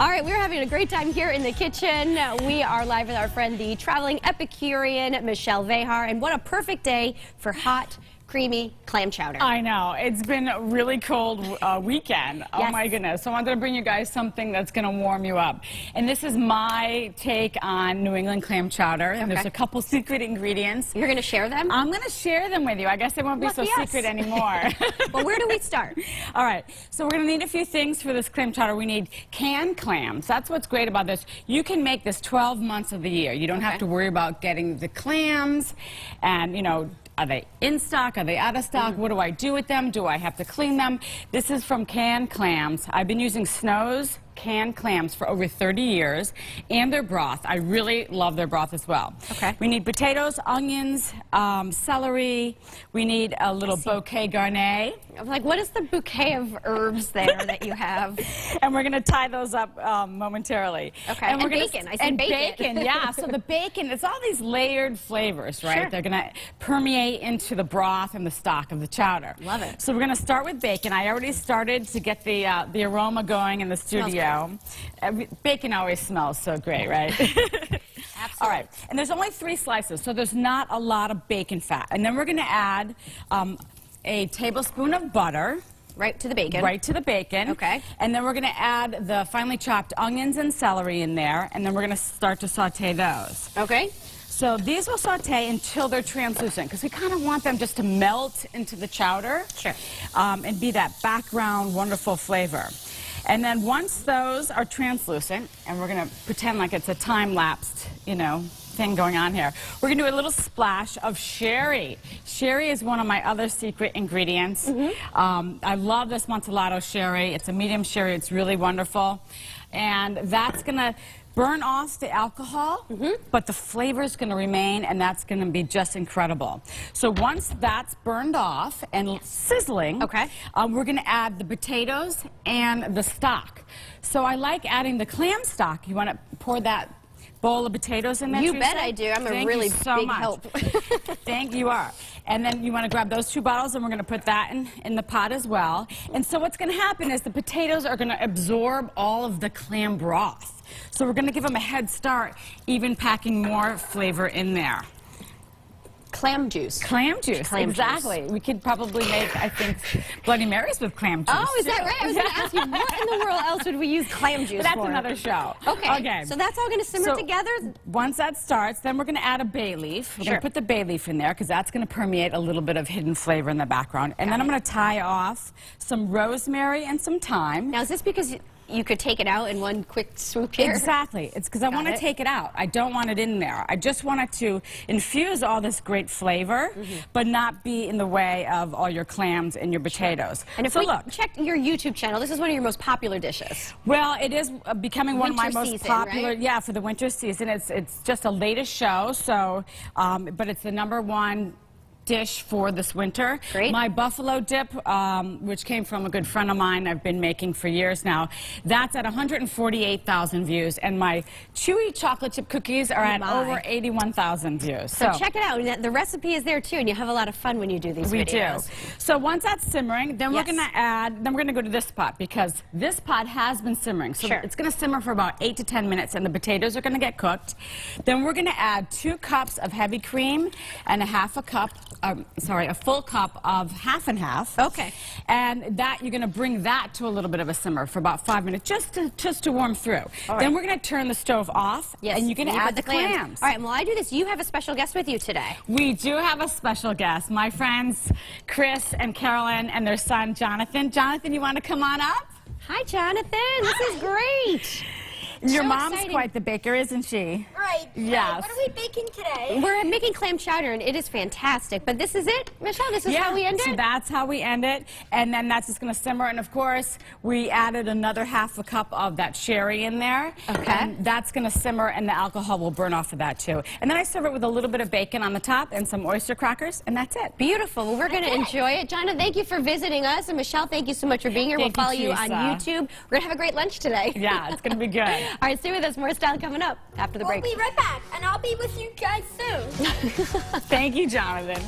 All right, we're having a great time here in the kitchen. We are live with our friend, the traveling Epicurean, Michelle Vehar, and what a perfect day for hot, creamy clam chowder. I know. It's been a really cold weekend. Yes. Oh my goodness. So I wanted to bring you guys something that's going to warm you up. And this is my take on New England clam chowder. And there's a couple secret ingredients. You're going to share them? I'm going to share them with you. I guess they won't be so secret anymore. Well, where do we start? All right. So we're going to need a few things for this clam chowder. We need canned clams. That's what's great about this. You can make this 12 months of the year. You don't have to worry about getting the clams and, you know, are they in stock? Are they out of stock? What do I do with them? Do I have to clean them? This is from Canned Clams. I've been using Snow's canned clams for over 30 years, and their broth. I really love their broth as well. Okay. We need potatoes, onions, celery. We need a little bouquet garni. I'm like, what is the bouquet of herbs there that you have? And we're going to tie those up momentarily. Okay. And, we're gonna, bacon. I see bacon, yeah. So the bacon, it's all these layered flavors, right? Sure. They're going to permeate into the broth and the stock of the chowder. Love it. So we're going to start with bacon. I already started to get the aroma going in the studio. Bacon always smells so great, right? Absolutely. All right, and there's only 3 slices, so there's not a lot of bacon fat. And then we're going to add a tablespoon of butter. Right to the bacon. Right to the bacon. Okay. And then we're going to add the finely chopped onions and celery in there, and then we're going to start to saute those. Okay. So these will saute until they're translucent, because we kind of want them just to melt into the chowder. Sure. And be that background wonderful flavor. And then once those are translucent, and we're going to pretend like it's a time-lapsed, you know, thing going on here, we're going to do a little splash of sherry. Sherry is one of my other secret ingredients. I love this Montalado sherry. It's a medium sherry. It's really wonderful. And that's going to burn off the alcohol, but the flavor is going to remain, and that's going to be just incredible. So once that's burned off and sizzling, we're going to add the potatoes and the stock. So I like adding the clam stock. You want to pour that bowl of potatoes in there? You bet I do. I'm a really big help. Thank you are. And then you want to grab those 2 bottles, and we're going to put that in the pot as well. And so what's going to happen is the potatoes are going to absorb all of the clam broth. So we're going to give them a head start, even packing more flavor in there. Clam juice. Clam juice, exactly. We could probably make, I think, Bloody Marys with clam juice. Oh, is that right? I was going to ask you, what in the world else would we use clam juice But that's for? another show. Okay. So that's all going to simmer together? Once that starts, then we're going to add a bay leaf. We're going to put the bay leaf in there, because that's going to permeate a little bit of hidden flavor in the background. And then I'm going to tie off some rosemary and some thyme. Now, is this because you could take it out in one quick swoop here? Exactly. It's because I want to take it out. I don't want it in there. I just want it to infuse all this great flavor, but not be in the way of all your clams and your potatoes. And if we check your YouTube channel, this is one of your most popular dishes. Well, it is becoming one of my most popular, right? Yeah, for the winter season. It's just a latest show, so, but it's the #1 dish for this winter. Great. My buffalo dip, which came from a good friend of mine I've been making for years now, that's at 148,000 views, and my chewy chocolate chip cookies are at over 81,000 views. So check it out. The recipe is there too, and you have a lot of fun when you do these videos. We do. So once that's simmering, then we're going to add, then we're going to go to this pot, because this pot has been simmering. So it's going to simmer for about 8 to 10 minutes, and the potatoes are going to get cooked. Then we're going to add 2 cups of heavy cream and a full cup of half and half. Okay. And that you're going to bring that to a little bit of a simmer for about 5 minutes, just to warm through. Then we're going to turn the stove off, and you're going to add the clams. All right, while I do this, you have a special guest with you today. We do have a special guest, my friends Chris and Carolyn and their son Jonathan. Jonathan, you want to come on up? Hi, Jonathan. This is great. Your mom's quite the baker, isn't she? Right. Yes. What are we baking today? We're making clam chowder, and it is fantastic. But this is it, Michelle? This is how we end it? So that's how we end it. And then that's just going to simmer. And, of course, we added another half a cup of that sherry in there. Okay. And that's going to simmer, and the alcohol will burn off of that, too. And then I serve it with a little bit of bacon on the top and some oyster crackers, and that's it. Beautiful. Well, we're going to enjoy it. Jonathan, thank you for visiting us. And, Michelle, thank you so much for being here. We'll follow you on YouTube. We're going to have a great lunch today. Yeah, it's going to be good. All right, stay with us. More style coming up after the break. We'll be right back, and I'll be with you guys soon. Thank you, Jonathan.